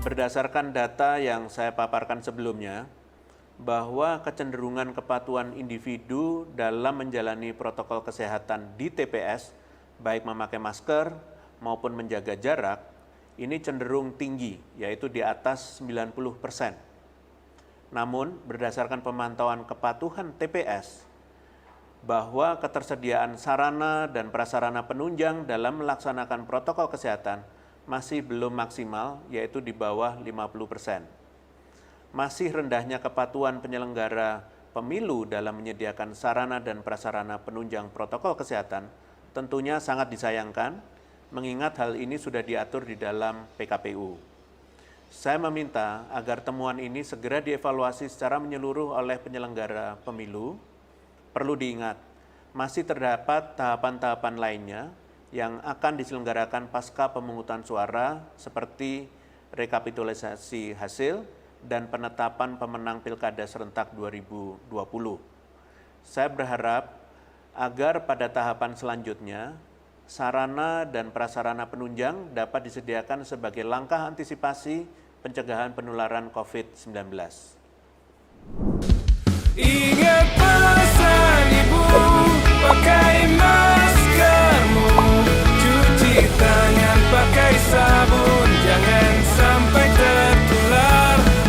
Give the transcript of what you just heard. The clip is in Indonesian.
Berdasarkan data yang saya paparkan sebelumnya, bahwa kecenderungan kepatuhan individu dalam menjalani protokol kesehatan di TPS, baik memakai masker maupun menjaga jarak, ini cenderung tinggi, yaitu di atas 90%. Namun, berdasarkan pemantauan kepatuhan TPS, bahwa ketersediaan sarana dan prasarana penunjang dalam melaksanakan protokol kesehatan masih belum maksimal, yaitu di bawah 50%. Masih rendahnya kepatuhan penyelenggara pemilu dalam menyediakan sarana dan prasarana penunjang protokol kesehatan tentunya sangat disayangkan, mengingat hal ini sudah diatur di dalam PKPU. Saya meminta agar temuan ini segera dievaluasi secara menyeluruh oleh penyelenggara pemilu. Perlu diingat, masih terdapat tahapan-tahapan lainnya yang akan diselenggarakan pasca pemungutan suara seperti rekapitulasi hasil dan penetapan pemenang Pilkada serentak 2020. Saya berharap agar pada tahapan selanjutnya sarana dan prasarana penunjang dapat disediakan sebagai langkah antisipasi pencegahan penularan COVID-19. Ingat pesan ibu, pakai maskermu, cuci tangan pakai sabun.